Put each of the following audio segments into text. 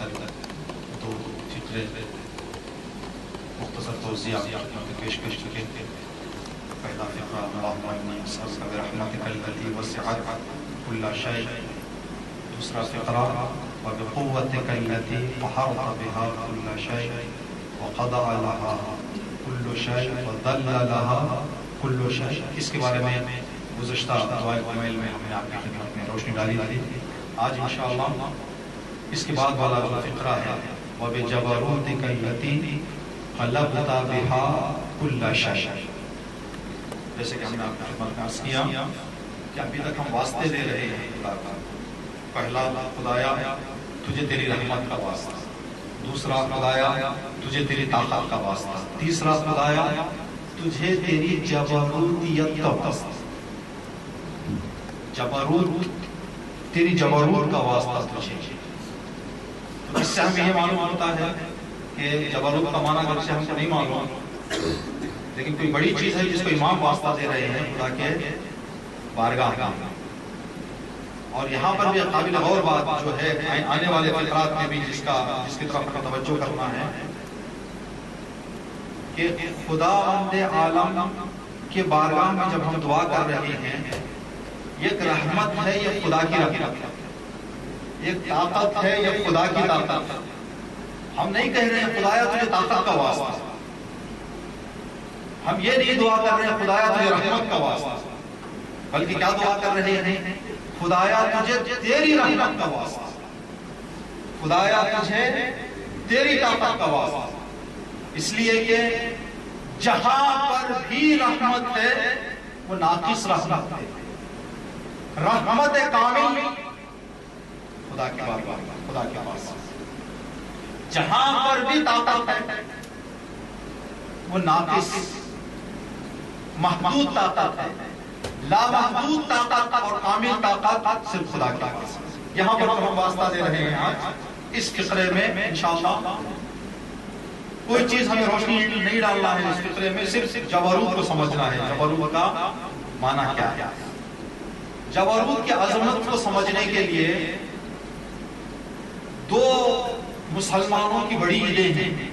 تک دو فکرے مختصر توضیح پیش چکے تھے. پہلا فقرہ اللہم انی اسألک برحمتک التی وسعت کل شیء. دوسرا فقرہ وبقوتک التی قہرت بها کل شیء وقضى لها كل شيء وذل لها كل شيء. اس کے بارے میں گزشتہ دعائے کمیل میں ہم نے آپ کی خدمت میں روشنی ڈالی تھی. آج انشاءاللہ اس کے بعد والا فقرہ ہے وَبِجَبَرُوتِكَ الَّتِي غَلَبْتَ بِهَا كُلَّ شَيْءٍ. جیسے کہ ہم نے آپ کی خدمت میں عرض کیا کہ ابھی تک ہم واسطے دے رہے ہیں خدا کا. پہلا خدایا تجھے تیری رحمت کا واسطہ. دوسرا خدایا تجھے تیری طاقت کا واسطہ. تیسرا خدایا تجھے تیری جبروتیت کا واسطہ. جبروت تیری جبروت کا واسطہ تجھے. تو اس سے ہمیں یہ معلوم ہوتا ہے کہ جبروت کا معنی اگر سے ہم کو نہیں معلوم، لیکن کوئی بڑی چیز ہے جس کو امام واسطہ دے رہے ہیں خدا کے بارگاہ میں. اور یہاں پر بھی قابل غور بات جو ہے آنے والے فقرات میں بھی جس کی طرف کا توجہ کرنا ہے کہ خدا عالم کے بارگاہ میں جب ہم دعا کر رہے ہیں، یہ رحمت ہے، یہ خدا کی رحمت ہے. ایک طاقت ہے، یہ خدا کی طاقت ہے. ہم نہیں کہہ رہے ہیں خدایا تجھے طاقت کا واسطہ. ہم یہ نہیں دعا کر رہے ہیں خدایا تجھے رحمت کا واسطہ، بلکہ کیا دعا کر رہے ہیں؟ خدایا تجھے تیری رحمت کا واسطہ. خدایا تجھے تیری طاقت کا واسطہ. اس لیے کہ جہاں پر بھی رحمت ہے وہ ناقص رحمت ہے. رحمت کامل خدا کے بارگاہ خدا کے پاس. جہاں پر بھی طاقت ہے وہ ناقص محدود طاقت ہے. لامحدود طاقت اور کامل طاقت صرف خدا کے پاس. یہاں پر ہم واسطہ دے رہے ہیں آج اس فقرے میں انشاءاللہ. کوئی چیز ہمیں روشنی نہیں ڈالنا ہے اس فقرے میں، صرف جبروت کو سمجھنا ہے. جبروت کا معنی کیا ہے؟ جبروت کی عظمت کو سمجھنے کے لیے دو مسلمانوں کی بڑی عیدیں ہیں،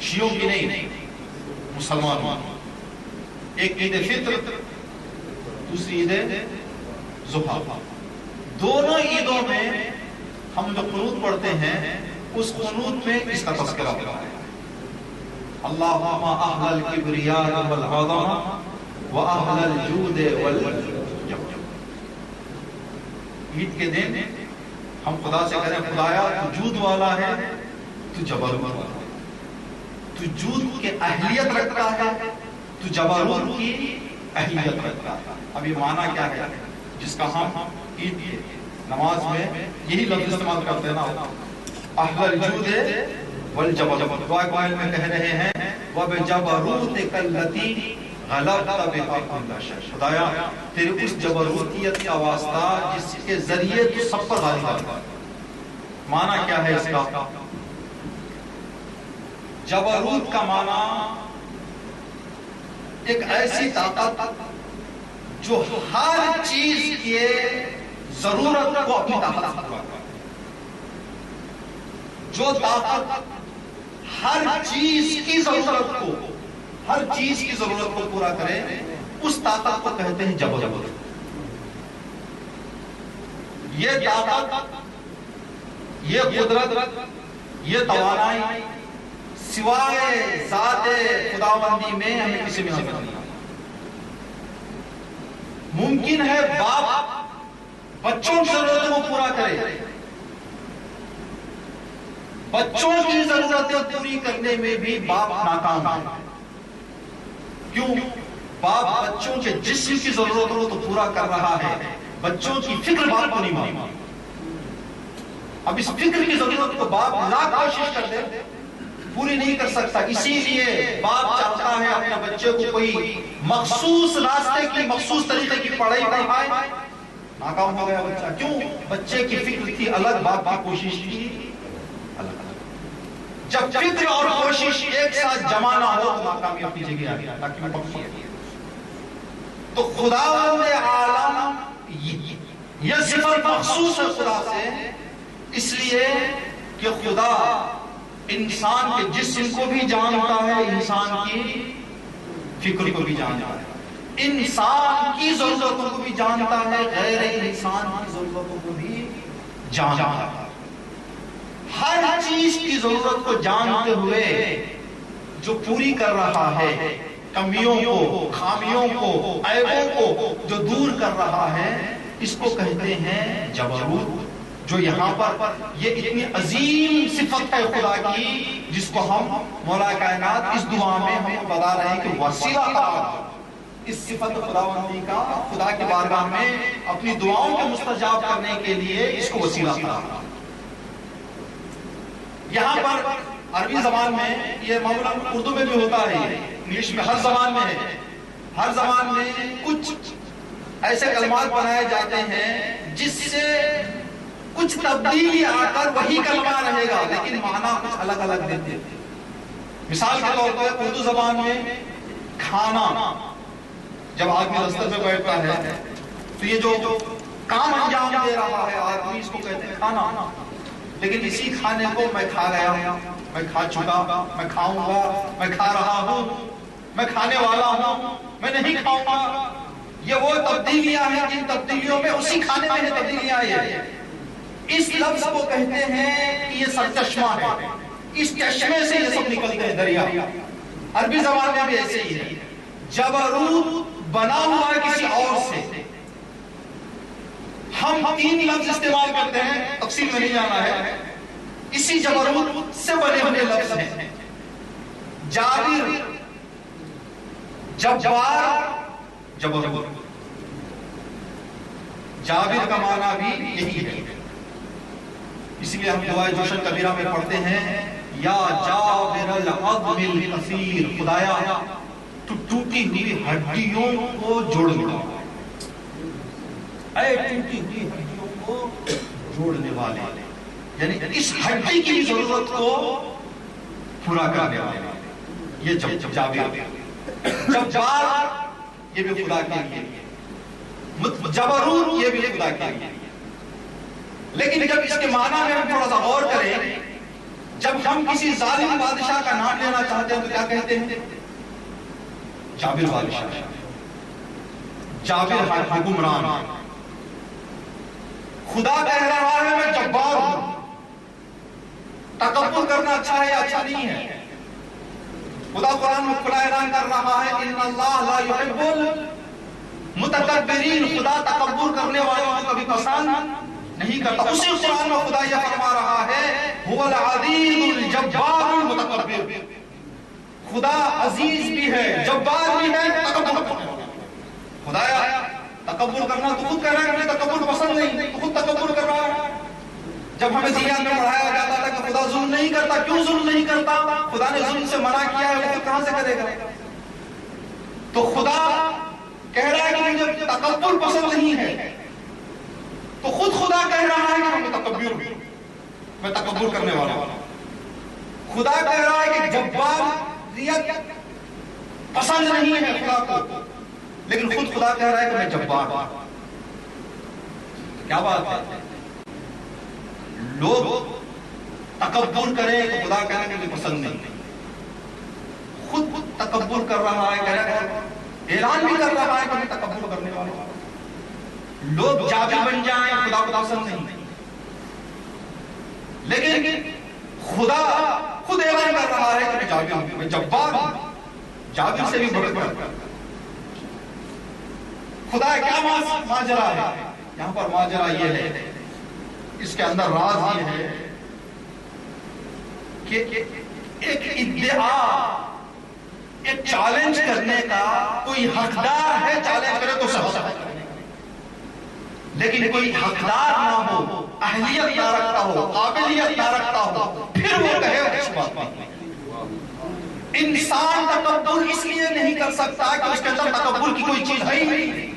شیعوں کی نہیں، مسلمانوں. ایک عید فطر، دوسری عید ضحیٰ. دونوں عیدوں میں ہم جو قنوت پڑھتے ہیں اس قنوت میں اس کا تذکرہ ہوتا ہے. اللہم اہل الکبریاء والعظمہ واہل الجود والجود. عید کے دن ہم خدا سے کہتے ہیں خدایا تو جود والا ہے، تو جبروت والا ہے. تو جود کی اہلیت رکھتا ہے، تو جبروت کی اہلیت رکھتا ہے. اب یہ معنی کیا ہے جس کا ہم عید کی نماز میں یہی لفظ استعمال کرتے ہیں نا، اہل الجود والجبروت. دعا قائل میں کہہ رہے ہیں وَبِجَبَرُوتِكَ الَّتِي غَلَبْتَ بِهَا كُلَّ شَيْءٍ. خدایا تیرے اس جبروتیت کا واسطہ جس کے ذریعے تو سب پر غالب آتا ہے. معنی کیا ہے اس کا؟ جبروت کا معنی ایک ایسی طاقت جو ہر چیز کی ضرورت کو اپنی طاقت سے پورا کرے. جو طاقت ہر چیز کی ضرورت کو پورا کرے اس طاقت کو کہتے ہیں جبروت. یہ طاقت، یہ قدرت، یہ توانائی سوائے ذات خداوندی میں ہمیں کسی میں نظر نہیں. ممکن ہے باپ بچوں کی ضرورتوں کو پورا کرے، بچوں کی ضرورتیں پوری کرنے میں بھی باپ ناکام ہے. کیوں؟ باپ بچوں کے جسم کی ضرورتوں تو پورا کر رہا ہے، بچوں کی فکر باپ کو نہیں مانی. اب اس فکر کی ضرورت کو باپ لاکھ کوشش کر دے پوری نہیں کر سکتا. اسی لیے باپ چاہتا ہے اپنے بچے کو کوئی مخصوص راستے کی، مخصوص طریقے کی پڑھائی پڑھائے. ناکام ہو گیا بچہ. کیوں؟ بچے کی فکر تھی الگ، باپ کی کوشش تھی الگ. جب فکر اور کوشش ایک ساتھ جمع نہ ہو تو ناکامی اپنی جگہ آ گئی. تو خداوند عالم یہ صفت مخصوص ہے خدا سے، اس لیے لیے کہ خدا انسان کے جسم کو بھی جانتا ہے، انسان کی فکر کو بھی جانتا ہے، انسان کی ضرورتوں کو بھی جانتا ہے، غیر انسان کی ضرورتوں کو بھی جانتا ہے۔ ہر چیز کی ضرورت کو جانتے ہوئے جو پوری کر رہا ہے، کمیوں کو، خامیوں کو، عیبوں کو جو دور کر رہا ہے، اس کو کہتے ہیں جبروت۔ جو یہاں پر یہ اتنی عظیم صفت ہے خدا کی، جس کو ہم مولا کائنات اس دعا میں ہم بتا رہے ہیں کہ وسیلہ قرار، اس صفت خداوندی کا خدا کی بارگاہ میں اپنی دعاؤں کے مستجاب کرنے کے لیے اس کو وسیلہ قرار۔ یہاں پر عربی زبان میں یہ معمولاً اردو میں بھی ہوتا ہے، انگلش میں، ہر زبان میں ہے، ہر زبان میں کچھ ایسے کلمات بنائے جاتے ہیں جس سے کچھ تبدیلی آ کر وہی کلمہ رہے گا لیکن معنی کچھ الگ الگ دیتے ہیں۔ مثال کے طور پر اردو زبان میں کھانا، جب آدمی رستہ پہ بیٹھتا ہے تو یہ جو کام انجام دے رہا ہے آدمی، اس کو کہتے ہیں کھانا۔ لیکن اسی کھانے کو میں کھا گیا، میں کھا چکا، میں کھاؤں گا، میں کھا رہا ہوں، میں کھانے والا ہوں، میں نہیں کھاؤں گا، یہ وہ تبدیلیاں ہیں جن تبدیلیوں میں اسی کھانے میں ہے تبدیلیاں آئی۔ اس لفظ کو کہتے ہیں کہ یہ سرچشمہ ہے، اس چشمے سے یہ سب نکلتے ہیں دریا۔ عربی زبان میں بھی ایسے ہی ہے، جبروت بنا ہوا ہے کسی اور سے۔ ہم 3 لفظ استعمال کرتے ہیں، تفصیل میں نہیں جانا ہے، اسی جبروت سے بنے ہوئے لفظ ہیں۔ جابر، جبار، جبروت۔ جابر کا معنی بھی یہی ہے، اس لیے ہم دعائے جوشن کبیرہ میں پڑھتے ہیں، یا جابر العظم الکثیر، خدایا تو ٹوٹی ہوئی ہڈیوں کو جوڑنے والا، اے ٹوٹی ہوئی ہڈیوں کو جوڑنے والے، یعنی اس ہڈی کی ضرورت کو پورا کرنے والا، یہ جابر۔ جبار یہ بھی خدا کے لیے، جبروت یہ بھی خدا کے لیے۔ لیکن جب اس کے معنی میں ہم تھوڑا سا غور کریں، جب ہم کسی ظالم بادشاہ کا نام لینا چاہتے ہیں تو کیا کہتے ہیں؟ جابر بادشاہ، جابر حکمران۔ خدا کہہ رہا ہے میں جبار ہوں۔ تکبر کرنا اچھا ہے یا اچھا نہیں ہے؟ خدا قرآن میں کھلا اعلان کر رہا ہے ان اللہ لا يحب المتکبرین، خدا تکبر کرنے والوں کو کبھی پسند نہیں کرتا۔ اسی قرآن میں خدا یہ فرما رہا ہے هو العزیز الجبار المتکبر، خدا عزیز بھی ہے، جبار بھی ہے، تکبر کرنے والا۔ خدایا تکبر کرنا تو خود کہہ رہا ہے مجھے تکبر پسند نہیں، تو خود تکبر کر رہا ہے۔ جب ہمیں ذہن میں پڑھایا جاتا تھا کہ خدا ظلم نہیں کرتا، کیوں ظلم نہیں کرتا؟ خدا نے ظلم سے منع کیا ہے، وہ کہاں سے کرے گا؟ تو خدا کہہ رہا ہے کہ مجھے تکبر پسند نہیں ہے، تو خود خدا کہہ رہا ہے کہ میں متکبر ہوں، میں تکبر کرنے والا ہوں۔ خدا کہہ رہا ہے کہ جباریت پسند نہیں ہے خدا کو، لیکن خود خدا کہہ رہا ہے کہ میں جبار ہوں۔ کیا بات ہے؟ لوگ تکبر کریں تو خدا کہہ رہا ہے کہ مجھے پسند نہیں، خود تکبر کر رہا ہے، کہہ رہا ہے، اعلان بھی کر رہا ہے کہ میں تکبر کرنے والا ہوں۔ لوگ جابر بن جائیں، خدا کو پسند نہیں، لیکن خدا خود اعلان کر رہا ہے کہ میں جابر ہوں، میں جبار ہوں، جابر سے بھی بڑھ کر۔ خدا کیا ماجرا ہے یہاں پر؟ ماجرا یہ ہے، اس کے اندر راز یہ ہے کہ ایک ادعا، ایک چیلنج کرنے کا کوئی حقدار ہے، چیلنج کرے تو سب کرنے، لیکن کوئی حقدار نہ ہو، اہلیت نہ رکھتا ہو، قابلیت نہ رکھتا ہو، پھر وہ کہے اس بات پر۔ انسان تکبر اس لیے نہیں کر سکتا کہ اس کے اندر تکبر کی کوئی چیز ہے ہی نہیں۔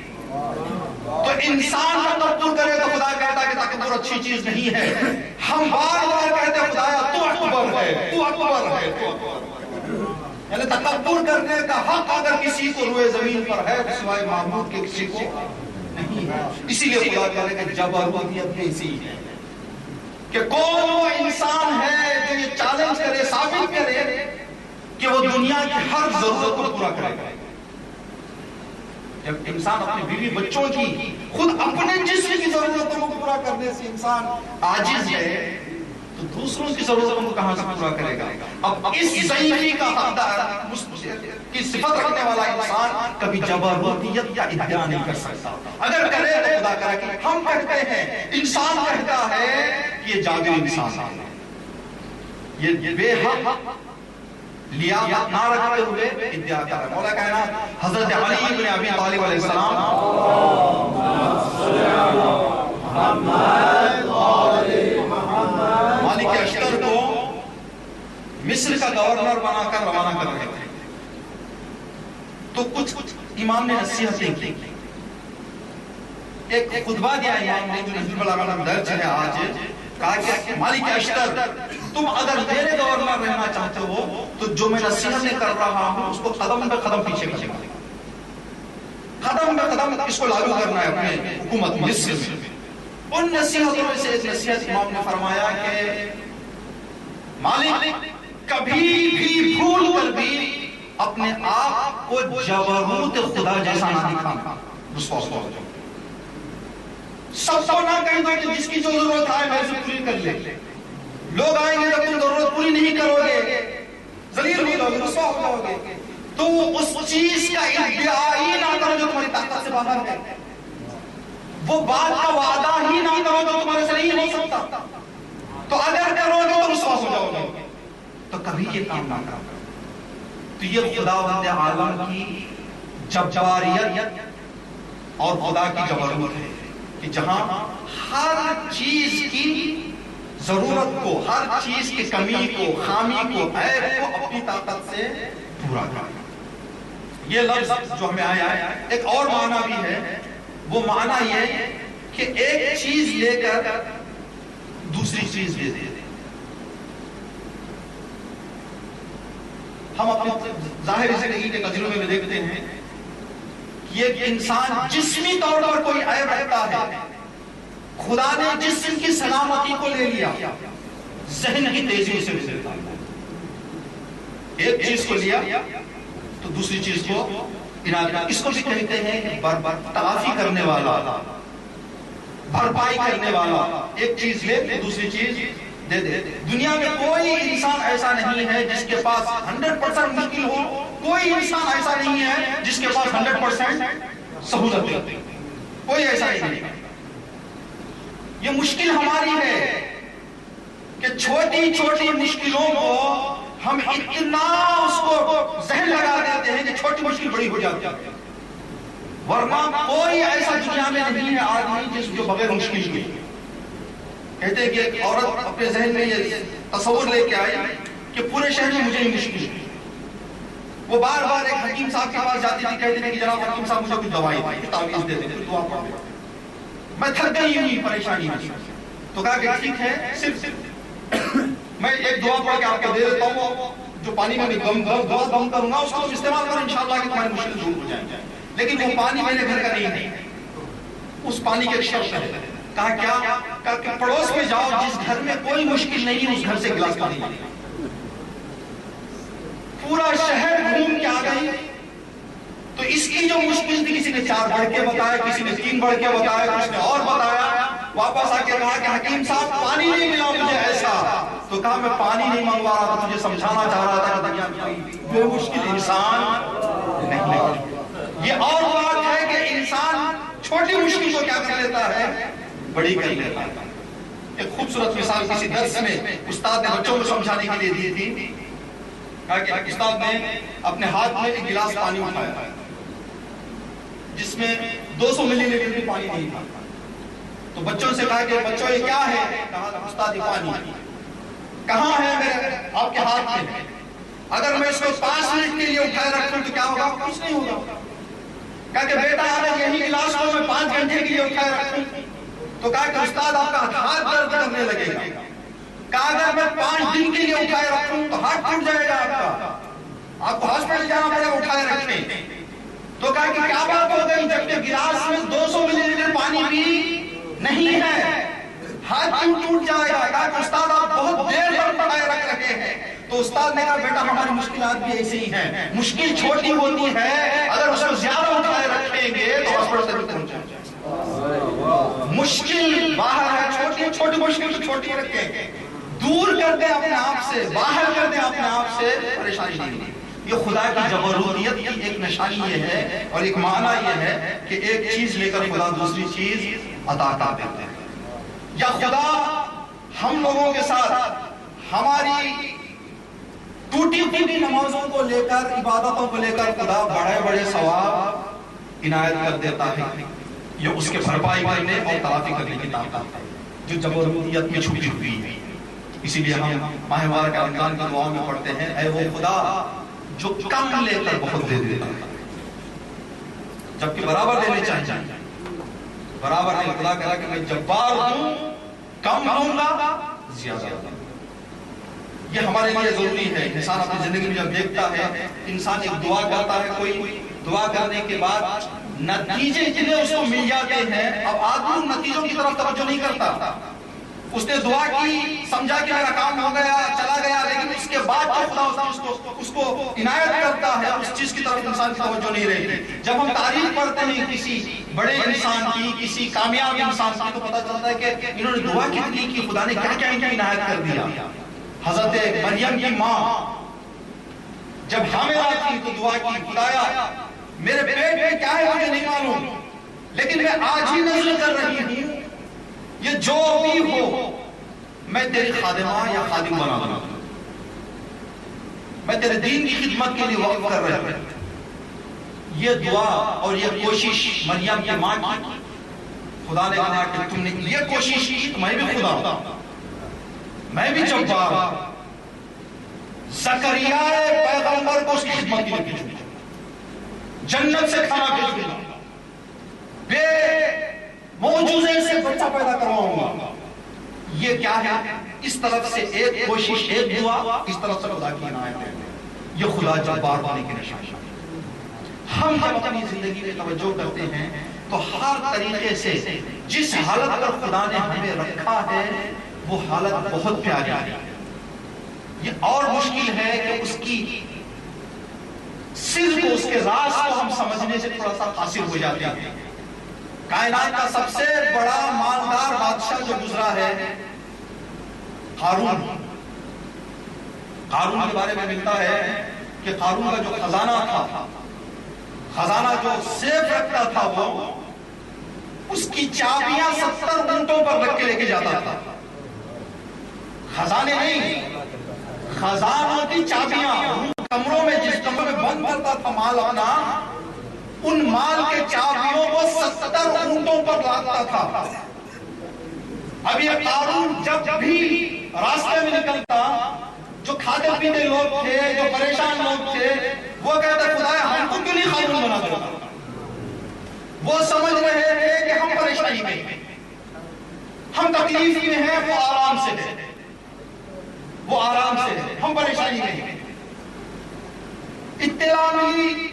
تو انسان تکبر کرے تو خدا کہتا ہے کہ تکبر اچھی چیز نہیں ہے۔ ہم بار بار کہتے ہیں خدایا تو اکبر ہے، تو اکبر ہے، تو اکبر ہے۔ یعنی تکبر کرنے کا حق اگر کسی کو روئے زمین پر ہے تو سوائے معبود کے کسی کو نہیں ہے۔ اسی لیے خدا کہہ رہے کہ جبروت کیسی ہے، کہ کون وہ انسان ہے جو یہ چیلنج کرے، ثابت کرے کہ وہ دنیا کی ہر ضرورت کو پورا کرے گا۔ جب انسان اپنے بیوی بچوں کی، خود اپنے جسم کی ضرورتوں کو پورا کرنے سے انسان عاجز ہے، تو دوسروں کی ضرورتوں کو کہاں سے پورا کرے گا؟ اب اس ضعیفی کا حقدار کی صفت رکھنے والا انسان کبھی جبروتیت یا ادعا نہیں کر سکتا۔ اگر کرے تو خدا کرے کہ ہم کہتے ہیں، انسان کہتا ہے کہ یہ جادو انسان ہے، یہ بے حق لیاقت نہ رکھتے ہوئے ادعا کر رہا ہے۔ مولا کائنات حضرت علی بن ابی طالب علیہ السلام مالک اشتر کو مصر کا گورنر بنا کر روانہ کر رہے تھے، تو کچھ امام نے نصیحتیں کی۔ ایک خطبہ دیا امام نے جو نجم البلاغہ میں درج ہے آج، کہا کہ مالک اشتر، تم اگر میرے گورنر رہنا چاہتے ہو تو جو میں نصیحتیں کر رہا ہوں اس کو قدم بے قدم پیچھے کرنا ہے، قدم بے قدم اس کو لاگو کرنا ہے اپنے حکومت مصر میں۔ ان نصیحتوں میں سے ایک نصیحت امام نے فرمایا کہ مالک، کبھی بھی بھول کر بھی اپنے آپ کو جبروت خدا جیسا نہ دکھانا، رسوا ہو جاؤ۔ سب کو نہ کہہ دو کہ جس کی جو ضرورت ہے میں اسے پوری کر لے۔ لوگ آئیں گے جب تم ضرورت پوری نہیں کرو گے، ذلیل ہو جاؤ گے، رسوا ہو جاؤ گے، تو اس چیز کا ادعا ہی نہ کرو جو تمہاری طاقت سے باہر ہے، وہ بات کا وعدہ ہی نہ کرو جو تمہارے سے نہیں ہو سکتا، تو اگر کرو گے تو رسوا ہو جاؤ گے، تو کبھی یہ کام نہ کرو۔ تو یہ خداوند عالم کی جباریت اور خدا کی جبروت ہے کہ جہاں ہر چیز کی ضرورت کو، ہر چیز کی کمی کو، خامی کو، عیب کو اپنی طاقت سے پورا کرنا۔ یہ لفظ جو ہمیں آیا ہے ایک اور معنی بھی ہے، وہ معنی یہ کہ ایک چیز لے کر دوسری چیز دے دے۔ ہم اپنی ظاہری زندگی کے تجربے میں دیکھتے ہیں کہ یہ انسان جسمی طور پر کوئی عیب رکھتا ہے، خدا نے جسم کی سلامتی کو لے لیا، ذہن کی تیزی سے گزرتا ہے۔ ایک چیز کو لیا تو دوسری چیز کو انعام، اس کو بھی کہتے ہیں تعافی کرنے والا، بھرپائی کرنے والا۔ ایک چیز لے تو دوسری چیز دے دے۔ دنیا میں کوئی انسان ایسا نہیں ہے جس کے پاس 100% مشکل ہو، کوئی انسان ایسا نہیں ہے جس کے پاس 100% سہولت ہے، کوئی ایسا نہیں ہے۔ یہ مشکل ہماری ہے کہ چھوٹی چھوٹی مشکلوں کو ہم اتنا اس کو ذہن لگا دیتے ہیں کہ چھوٹی مشکل بڑی ہو جاتی ہے، ورنہ کوئی ایسا دنیا میں نہیں ہے آدمی جس جو بغیر مشکل کی۔ کہتے ہیں کہ ایک عورت اپنے ذہن میں یہ تصور لے کے آئی کہ پورے شہر میں مجھے ہی مشکل ہے۔ وہ بار بار ایک حکیم صاحب کے پاس جاتی تھی، کہتے ہیں کہ جناب حکیم صاحب مجھے کچھ دوائی دی، تعویذ دے دیں، دعا پڑھ دیں، میں تھک گئی ہوں، پریشانی ہے۔ تو کہا کہ ٹھیک ہے، صرف میں ایک دعا پڑھ کے آپ کو دے دیتا ہوں، جو پانی میں دعا دم کروں گا اس کو استعمال کرو، انشاءاللہ کہ تمہاری مشکل دور ہو جائیں۔ لیکن وہ پانی میرے گھر کا نہیں ہے، اس پانی کے ایک شرط ہے۔ کہا کیا؟ کہا کہ پڑوس میں جاؤ جس گھر میں کوئی مشکل نہیں ہے اس گھر سے گلاس پانی لے۔ پورا شہر گھوم کے آ گئی تو اس کی جو مشکل تھی، کسی نے 4 بڑھ کے بتایا، کسی نے 3 بڑھ کے بتایا، کسی نے اور بتایا، واپس آ کے کہا کہ حکیم صاحب پانی نہیں ملا مجھے ایسا۔ تو کہا میں پانی نہیں منگوا رہا تھا، تجھے سمجھانا چاہ رہا تھا کہ دنیا میں بے مشکل انسان نہیں۔ یہ اور بات ہے کہ انسان چھوٹی مشکل کو کیا کر لیتا ہے، بڑی کر لیتا ہے۔ ایک خوبصورت مثال کسی درس میں استاد نے بچوں کو سمجھانے کے لیے دی تھی۔ کہا کہ استاد نے اپنے ہاتھ میں ایک گلاس پانی اٹھایا جس میں 200 ملی لیٹر بھی پانی نہیں تھا، تو بچوں سے کہا کہ بچوں یہ کیا ہے؟ کہا استاد یہ پانی ہے۔ کہاں ہے؟ میرے آپ کے ہاتھ میں۔ اگر میں اس کو 5 منٹ کے لیے اٹھائے رکھوں تو کیا ہوگا؟ کچھ نہیں ہوگا۔ کہا کہ بیٹا اگر یہی گلاس کو میں 5 گھنٹے کے لیے اٹھائے رکھوں تو کہا کہ استاد آپ کا ہاتھ درد کرنے لگے گا۔ کہا اگر میں 5 دن کے لیے اٹھائے رکھوں تو ہاتھ ٹوٹ جائے گا آپ کا، آپ کو ہاسپٹل جانا پڑے گا اٹھائے رکھنے۔ تو کہا کہ کیا بات ہو گئی، جبکہ گلاس میں 200 ملی لیٹر پانی بھی نہیں ہے، ہاتھ کیوں ٹوٹ جائے گا؟ کہا کہا کہ استاد آپ بہت دیر تک پڑھائے رکھ رہے ہیں. تو استاد نے کہا بیٹا ہماری مشکلات بھی ایسی ہی ہیں, مشکل چھوٹی ہوتی ہے, اگر اس کو زیادہ اٹھائے رکھیں گے تو ہاسپٹل سے بھی پہنچ جائیں گے. مشکل باہر ہے, چھوٹی چھوٹی مشکل تو چھوٹی رکھیں, دور کر دیں اپنے آپ سے, باہر کر دیں اپنے آپ سے, پریشانی نہیں. یہ خدا کی جبروریت کی ایک نشانی یہ ہے اور ایک معنی یہ ہے کہ ایک چیز لے کر خدا دوسری چیز عطا کر دیتے ہیں. یا خدا ہم لوگوں کے ساتھ ہماری ٹوٹی پھوٹی نمازوں کو لے کر, عبادتوں کو لے کر خدا بڑے بڑے ثواب عنایت کر دیتا ہے. یہ اس کے بھرپائی کرنے اور تلافی کرنے کی طاقت ہے جو جبروریت میں چھپی ہوئی ہے. اسی لیے ہم ماہ مبارک رمضان کی دعاؤں میں پڑھتے ہیں, اے وہ خدا جو کم لے کر بہت دے دیتا ہے, جبکہ برابر دینے چاہیے, برابر نہیں. خدا کہا کہ میں جبار ہوں, کم دوں گا, زیادہ دوں گا. یہ ہمارے لیے ضروری ہے. انسان اپنی زندگی میں جب دیکھتا ہے, انسان ایک دعا کرتا ہے, کوئی دعا کرنے کے بعد نتیجے اتنے اس کو مل جاتے ہیں, اب آدمی نتیجوں کی طرف توجہ نہیں کرتا. اس نے دعا کی, سمجھا کہ میرا کام ہو گیا, چلا گیا, لیکن اس کے بعد جو خدا اس کو عنایت کرتا ہے اس چیز کی طرف انسان کی توجہ نہیں رہتی. جب ہم تاریخ پڑھتے ہیں کسی بڑے انسان کی, کسی کامیاب انسان کی, تو پتہ چلتا ہے کہ انہوں نے دعا کتنی کی, خدا نے کیا کیا ان کی عنایت کر دیا. حضرت مریم کی ماں جب حاملہ تھی تو دعا کی, خدایا میرے پیٹ میں کیا ہے مجھے نہیں معلوم, لیکن میں آج ہی نظر کر رہی ہوں, یہ جو بھی ہو میں تیری خادمہ یا خادم بنا دوں, میں تیرے دین کی خدمت کے لیے وقف کر رہا ہوں. یہ دعا اور یہ کوشش مریم کی ماں کی. خدا نے کہا کہ تم نے یہ کوشش کی تو میں بھی خدا ہوں, میں بھی جبار. زکریا پیغمبر کو اس کی خدمت کے لیے بھیجوں, جنت سے کھانا بھیجوں, بے معجزے سے بچہ پیدا کرواؤں گا. یہ کیا ہے؟ اس طرف سے ایک کوشش, ایک دعا, اس طرف سے خدا کی عنایت ہے. یہ خدا جبار ہونے کی نشانی ہے. ہم جب اپنی زندگی میں توجہ کرتے ہیں تو ہر طریقے سے جس حالت پر خدا نے ہمیں رکھا ہے وہ حالت بہت پیاری ہے. یہ اور مشکل ہے کہ اس کی سر کو, اس کے راز کو ہم سمجھنے سے تھوڑا سا قاصر ہو جاتے ہیں. کائنات کا سب سے بڑا مالدار بادشاہ جو گزرا ہے قارون. قارون کے بارے میں ملتا ہے کہ قارون کا جو خزانہ تھا, خزانہ جو سیف رکھتا تھا, وہ اس کی چابیاں 70 اونٹوں پر رکھ کے لے کے جاتا تھا. خزانے نہیں, خزانوں کی چابیاں. کمروں میں, جس کمرے میں بند کرتا تھا مال اپنا, ان مال کے چابیوں کو 70 اونٹوں پر لاتا تھا. اب یہ قارون جب بھی راستے میں نکلتا, جو کھاتے پیتے لوگ تھے, جو پریشان لوگ تھے, وہ کہتے خدایا ہم کو کیوں نہیں قارون بنا دیتا. وہ سمجھ رہے تھے کہ ہم پریشانی میں ہیں, ہم تکلیف میں ہیں, وہ آرام سے ہے, وہ آرام سے ہے, ہم پریشانی میں ہیں. اطلاع ملی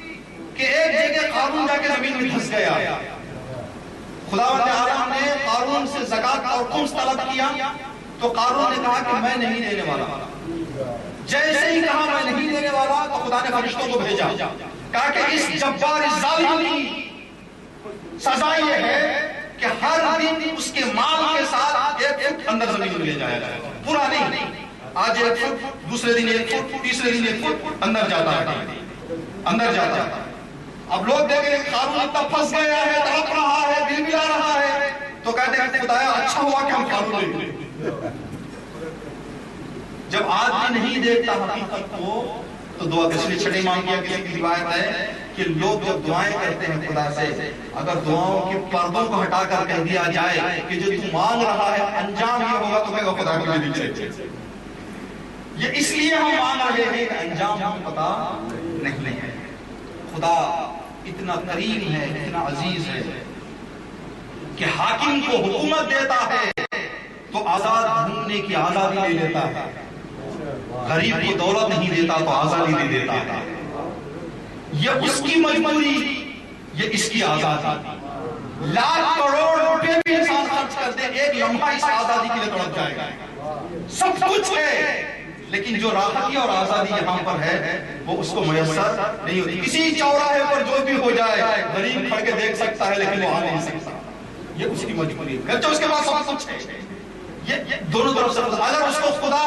کہ ایک جگہ قارون جا کے زمین میں دھس گیا. خداوند عالم نے قارون سے زکات اور خمس طلب کیا تو قارون نے کہا کہ میں نہیں دینے والا. جیسے ہی کہا میں نہیں دینے والا تو خدا نے فرشتوں کو بھیجا, کہا کہ اس جبار اس ظالم کی سزا یہ ہے کہ ہر دن اس کے مال کے ساتھ 1 فٹ اندر زمین میں لے جایا جائے, پورا نہیں. آج 1 فٹ, دوسرے دن 1 فٹ, تیسرے دن 1 فٹ اندر جاتا ہے, اندر جاتا ہے. اب لوگ دیکھیں کہ قارون اتنا پھنس گیا ہے, تڑپ رہا ہے, دل ملا رہا ہے, تو کہتے ہیں خدایا اچھا ہوا کہ ہم قارون لے گئے. جب آدمی نہیں دیکھتا حقیقت کو تو دعا کس لیے چھٹی مانگ کیا. کسی کی روایت ہے کہ لوگ جب دعائیں کرتے ہیں خدا سے, اگر دعاؤں کے پردوں کو ہٹا کر کہہ دیا جائے کہ جو تم مانگ رہا ہے انجام یہ ہوگا, تو کہے گا خدا کو نہیں چاہیے. یہ اس لیے ہم مانگ رہے ہیں کہ انجام ہمیں پتا نہیں ہے. خدا اتنا کریم ہے, اتنا عزیز ہے کہ حاکم کو حکومت دیتا ہے تو آزاد گھومنے کی آزادی دے دیتا ہے, غریب کو دولت نہیں دیتا تو آزادی دے دیتا ہے. یہ اس کی مجبوری, یہ اس کی آزادی. لاکھ کروڑ روپے بھی انسان خرچ کر دے, ایک لمحہ اس آزادی کے لیے تڑپ جائے گا. سب کچھ ہے، لیکن جو راحتی اور آزادی یہاں پر ہے وہ اس کو میسر نہیں ہوتی. کسی چوراہے پر جو بھی ہو جائے غریب کھڑ کے دیکھ سکتا ہے لیکن وہ آ نہیں سکتا، یہ اس کی مجبوری ہے. گرچہ اس کے پاس سب کچھ ہے، یہ دونوں طرف سے. اگر اس کو خدا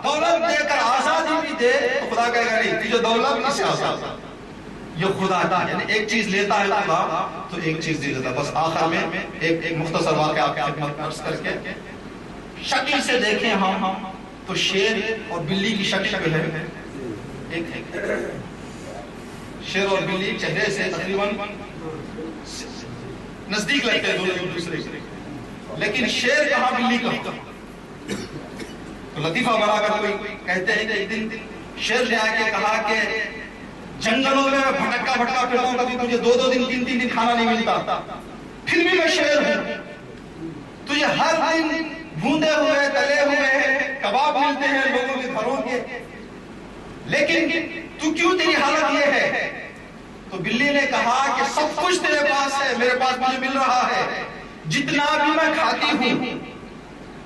دولت دے کر آزادی بھی دے تو خدا کہے گا نہیں تجھے دولت کس سے آزاد، یہ خدا کا. یعنی ایک چیز لیتا ہے خدا تو ایک چیز دے دیتا. بس آخر میں ایک مختصر واقعہ آپ کی خدمت میں عرض کر کے، شکل سے دیکھیں ہم تو شیر اور بلی کی شکل جو ہے ایک شیر اور بلی چہرے سے تقریباً نزدیک لگتے ہیں دونوں ایک دوسرے سے، لیکن شیر کہاں بلی کہاں. تو لطیفہ بنا کر کوئی کہتے ہیں کہ ایک دن شیر نے آ کے کہا کہ جنگلوں میں بھٹکا بھٹکا پھرتا ہوں، کبھی تجھے دو دن تین دن کھانا نہیں ملتا، پھر بھی میں شیر ہوں. تجھے ہر دن بھوندے ہوئے تلے ہوئے کباب ملتے ہیں لوگوں کے گھروں کے، لیکن تو کیوں تیری حالت یہ ہے؟ تو بلی نے کہا کہ سب کچھ تیرے پاس ہے، میرے پاس مجھے مل رہا ہے، جتنا بھی میں کھاتی ہوں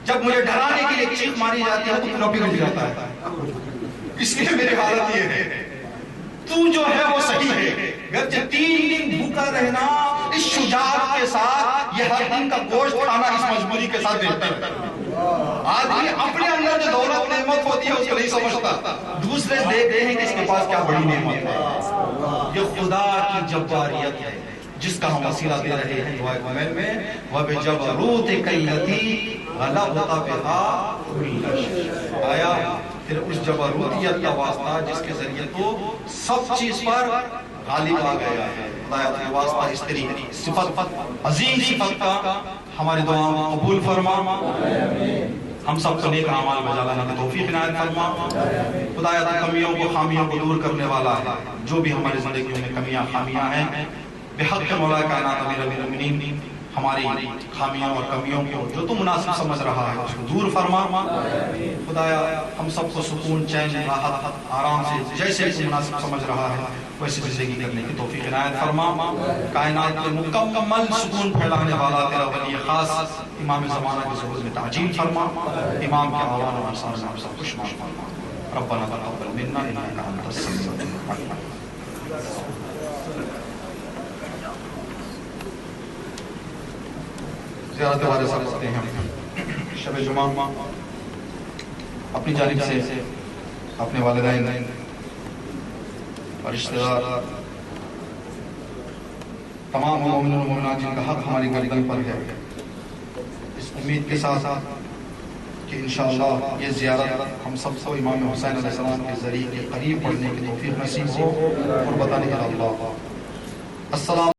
جب مجھے ڈرانے کے لیے چیخ ماری جاتی ہے تو پورا بگڑ جاتا ہے، اس لیے میری حالت یہ ہے. تو جو ہے وہ صحیح ہے، گرچہ 3 دن بھوکا رہنا اس شجاعت کے ساتھ، یہ ہر دن کا گوشت کھانا اس مجبوری کے ساتھ بہتر ہے. آدمی اپنے اندر جو دولت نعمت ہوتی ہے اس کو نہیں سمجھتا، دوسرے دیکھتے ہیں کہ اس کے پاس کیا بڑی نعمت ہے. یہ خدا کی جباریت ہے جس کا ہم وسیلہ دے رہے ہیں دعائے کامل میں. وَبِجَبَرُوتِكَ الَّتِي غَلَبْتَ بِهَا كُلَّ شَيْءٍ. آیا پھر اس جبروتیت کا واسطہ جس کے ذریعے تو سب چیز پر غالب آ گیا ہے. خدایا یہ واسطہ اس طریقے صفت عظیم صفت کا ہماری دعاؤں قبول فرما. ہم سب کو نیک اعمال بجا لانے کی توفیق عنایت فرما. خدایا تو کمیوں کو خامیوں کو دور کرنے والا ہے. جو بھی ہماری زندگیوں میں کمیاں خامیاں ہیں بحق مولا کائنات امیر المومنین ہماری خامیوں اور کمیوں کو جو تو مناسب سمجھ رہا ہے اس کو دور فرما. خدایا ہم سب کو سکون چین راحت آرام سے جیسے مناسب سمجھ رہا ہے ویسے زندگی کرنے کی توفیق عنایت فرما. کائنات میں مکمل سکون پھیلانے والا تیرا ولی خاص امام زمانہ کے ظہور میں تعجیل فرما. امام کے آوان و انصار سے ہم سب خوش مال فرما. ربنا تقبل منا انک انت السمیع العلیم. زیارت والے سب کرتے ہیں شب جمعہ اپنی جانب سے اپنے والدین اور رشتہ دار تمام مومنین و مومنات جن کا حق ہماری گردن پر ہے، اس امید کے ساتھ کہ انشاءاللہ یہ زیارت ہم سب کو امام حسین علیہ السلام کے ذریعے قریب پڑھنے کی توفیق نصیب ہو اور بتانے کا اللہ. السلام